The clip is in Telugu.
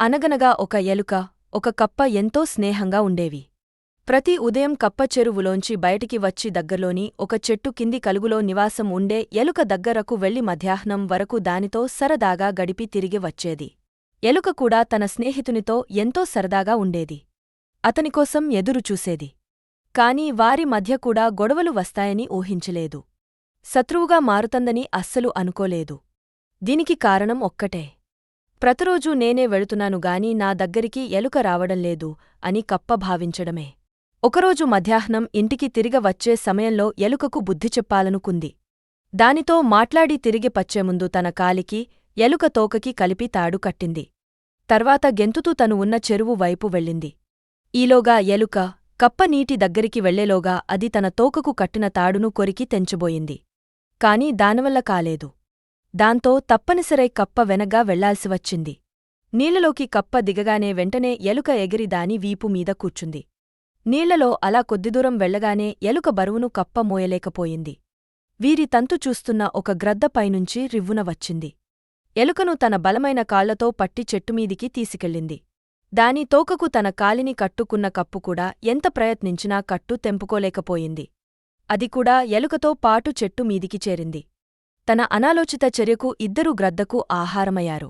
అనగనగా ఒక ఎలుక, ఒక కప్ప ఎంతో స్నేహంగా ఉండేవి. ప్రతి ఉదయం కప్ప చెరువులోంచి బయటికి వచ్చి దగ్గర్లోని ఒక చెట్టు కింది కలుగులో నివాసం ఉండే ఎలుక దగ్గరకు వెళ్లి మధ్యాహ్నం వరకు దానితో సరదాగా గడిపి తిరిగి వచ్చేది. ఎలుక కూడా తన స్నేహితునితో ఎంతో సరదాగా ఉండేది. అతనికోసం ఎదురుచూసేది. కాని వారి మధ్య కూడా గొడవలు వస్తాయని ఊహించలేదు. శత్రువుగా మారుతందని అస్సలు అనుకోలేదు. దీనికి కారణం ఒక్కటే. ప్రతిరోజూ నేనే వెళుతున్నాను గాని నా దగ్గరికి ఎలుక రావడంలేదు అని కప్ప భావించడమే. ఒకరోజు మధ్యాహ్నం ఇంటికి తిరిగ వచ్చే సమయంలో ఎలుకకు బుద్ధి చెప్పాలనుకుంది. దానితో మాట్లాడి తిరిగి పచ్చేముందు తన కాలికి, ఎలుక తోకకి కలిపి తాడు కట్టింది. తర్వాత గెంతుతూ తను ఉన్న చెరువు వైపు వెళ్ళింది. ఈలోగా ఎలుక, కప్ప నీటి దగ్గరికి వెళ్లేలోగా అది తన తోకకు కట్టిన తాడును కొరికి తెంచబోయింది. కాని దానివల్ల కాలేదు. దాంతో తప్పనిసరై కప్ప వెనగ్గా వెళ్లాల్సి వచ్చింది. నీళ్లలోకి కప్ప దిగగానే వెంటనే ఎలుక ఎగిరి దాని వీపు మీద కూర్చుంది. నీళ్లలో అలా కొద్దిదూరం వెళ్లగానే ఎలుక బరువును కప్ప మోయలేకపోయింది. వీరి తంతు చూస్తున్న ఒక గ్రద్ద పైనుంచి రివ్వున వచ్చింది. ఎలుకను తన బలమైన కాళ్లతో పట్టి చెట్టుమీదికి తీసుకెళ్ళింది. దాని తోకకు తన కాలిని కట్టుకున్న కప్పు కూడా ఎంత ప్రయత్నించినా కట్టు తెంపుకోలేకపోయింది. అది కూడా ఎలుకతో పాటు చెట్టు మీదికి చేరింది. తన అనాలోచిత చర్యకు ఇద్దరూ గ్రద్దకు ఆహారమయ్యారు.